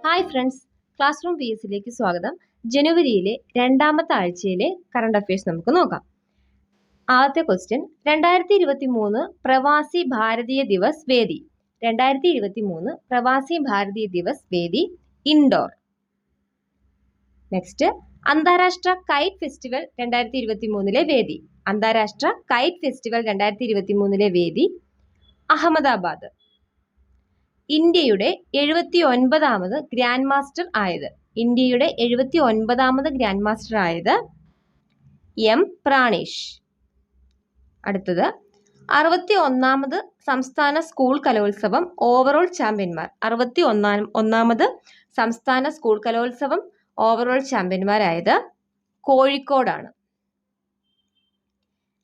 Hi friends, class room PSലേക്ക് സ്വാഗതം. ജനുവരിയിലെ രണ്ടാമത്തെ ആഴ്ചയിലെ കറണ്ട് അഫയേഴ്സ് നമുക്ക് നോക്കാം. ആദ്യത്തെ ക്വസ്റ്റ്യൻ, 2023 പ്രവാസി ഭാരതീയ ദിവസ് വേദി. 2023 പ്രവാസി ഭാരതീയ ദിവസ് വേദി ഇൻഡോർ. നെക്സ്റ്റ്, അന്താരാഷ്ട്ര കൈറ്റ് ഫെസ്റ്റിവൽ 2023 വേദി. അന്താരാഷ്ട്ര കൈറ്റ് ഫെസ്റ്റിവൽ 2023 വേദി അഹമ്മദാബാദ്. ഇന്ത്യയുടെ 79ാമത് ഗ്രാൻഡ് മാസ്റ്റർ ആയത്. ഇന്ത്യയുടെ 79ാമത് ഗ്രാൻഡ് മാസ്റ്റർ ആയത് M പ്രാണേഷ്. അടുത്തത്, 61ാമത് സംസ്ഥാന സ്കൂൾ കലോത്സവം ഓവറോൾ ചാമ്പ്യന്മാർ. 61ാമത് സംസ്ഥാന സ്കൂൾ കലോത്സവം ഓവറോൾ ചാമ്പ്യന്മാരായത് കോഴിക്കോടാണ്.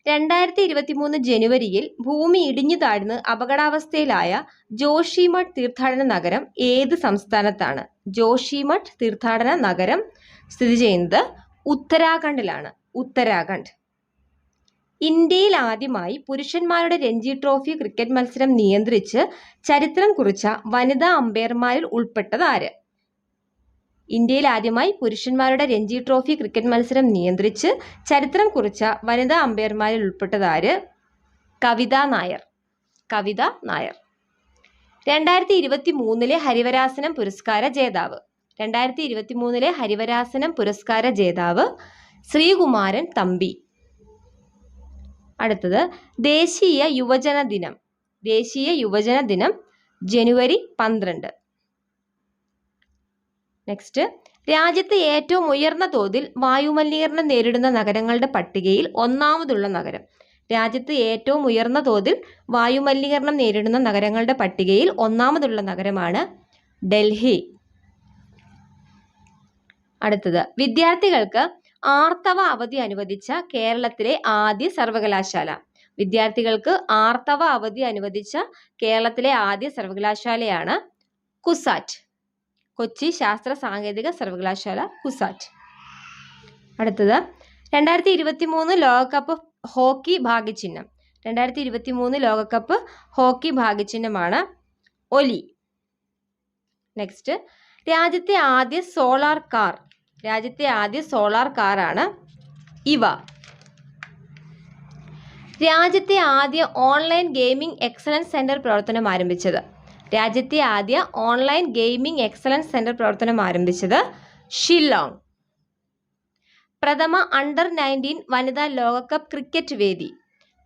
2023 ജനുവരിയിൽ ഭൂമി ഇടിഞ്ഞു താഴ്ന്ന് അപകടാവസ്ഥയിലായ ജോഷിമഠ് തീർത്ഥാടന നഗരം ഏത് സംസ്ഥാനത്താണ്? ജോഷിമഠ് തീർത്ഥാടന നഗരം സ്ഥിതി ചെയ്യുന്നത് ഉത്തരാഖണ്ഡിലാണ്. ഉത്തരാഖണ്ഡ്. ഇന്ത്യയിൽ ആദ്യമായി പുരുഷന്മാരുടെ രഞ്ജി ട്രോഫി ക്രിക്കറ്റ് മത്സരം നിയന്ത്രിച്ച് ചരിത്രം കുറിച്ച വനിതാ അമ്പയർമാരിൽ ഉൾപ്പെട്ടത് ആര്? ഇന്ത്യയിൽ ആദ്യമായി പുരുഷന്മാരുടെ രഞ്ജി ട്രോഫി ക്രിക്കറ്റ് മത്സരം നിയന്ത്രിച്ച് ചരിത്രം കുറിച്ച വനിതാ അമ്പയർമാരിൽ ഉൾപ്പെട്ടത് ആര്? കവിത നായർ. കവിത നായർ. 2023 ഹരിവരാസനം പുരസ്കാര ജേതാവ്. 2023 ഹരിവരാസനം പുരസ്കാര ജേതാവ് ശ്രീകുമാരൻ തമ്പി. അടുത്തത്, ദേശീയ യുവജന ദിനം. ദേശീയ യുവജന ദിനം ജനുവരി 12. നെക്സ്റ്റ്, രാജ്യത്ത് ഏറ്റവും ഉയർന്ന തോതിൽ വായുമലിനീകരണം നേരിടുന്ന നഗരങ്ങളുടെ പട്ടികയിൽ ഒന്നാമതുള്ള നഗരം. രാജ്യത്ത് ഏറ്റവും ഉയർന്ന തോതിൽ വായുമലിനീകരണം നേരിടുന്ന നഗരങ്ങളുടെ പട്ടികയിൽ ഒന്നാമതുള്ള നഗരമാണ് ഡൽഹി. അടുത്തത്, വിദ്യാർത്ഥികൾക്ക് ആർത്തവ അവധി അനുവദിച്ച കേരളത്തിലെ ആദ്യ സർവകലാശാല. വിദ്യാർത്ഥികൾക്ക് ആർത്തവ അവധി അനുവദിച്ച കേരളത്തിലെ ആദ്യ സർവകലാശാലയാണ് കുസാറ്റ്. കൊച്ചി ശാസ്ത്ര സാങ്കേതിക സർവകലാശാല, കുസാറ്റ്. അടുത്തത്, 2023 ലോകകപ്പ് ഹോക്കി ഭാഗ്യചിഹ്നം. 2023 ലോകകപ്പ് ഹോക്കി ഭാഗ്യചിഹ്നമാണ് ഒലി. നെക്സ്റ്റ്, രാജ്യത്തെ ആദ്യ സോളാർ കാർ. രാജ്യത്തെ ആദ്യ സോളാർ കാറാണ് ഇവ. രാജ്യത്തെ ആദ്യ ഓൺലൈൻ ഗെയിമിംഗ് എക്സലൻസ് സെന്റർ പ്രവർത്തനം ആരംഭിച്ചത്. രാജ്യത്തെ ആദ്യ ഓൺലൈൻ ഗെയിമിംഗ് എക്സലൻസ് സെന്റർ പ്രവർത്തനം ആരംഭിച്ചത് ഷില്ലോങ്. പ്രഥമ അണ്ടർ-19 വനിതാ ലോകകപ്പ് ക്രിക്കറ്റ് വേദി.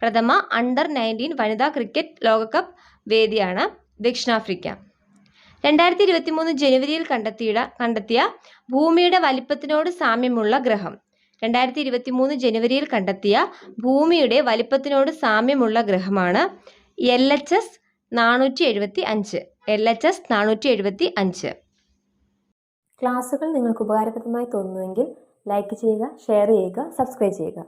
പ്രഥമ അണ്ടർ-19 വനിതാ ക്രിക്കറ്റ് ലോകകപ്പ് വേദിയാണ് ദക്ഷിണാഫ്രിക്ക. 2023 ജനുവരിയിൽ കണ്ടെത്തിയ ഭൂമിയുടെ വലിപ്പത്തിനോട് സാമ്യമുള്ള ഗ്രഹം. 2023 ജനുവരിയിൽ കണ്ടെത്തിയ ഭൂമിയുടെ വലിപ്പത്തിനോട് സാമ്യമുള്ള ഗ്രഹമാണ് LHS 475. LHS 475. ക്ലാസുകൾ നിങ്ങൾക്ക് ഉപകാരപ്രദമായി തോന്നുന്നുവെങ്കിൽ ലൈക്ക് ചെയ്യുക, ഷെയർ ചെയ്യുക, സബ്സ്ക്രൈബ് ചെയ്യുക.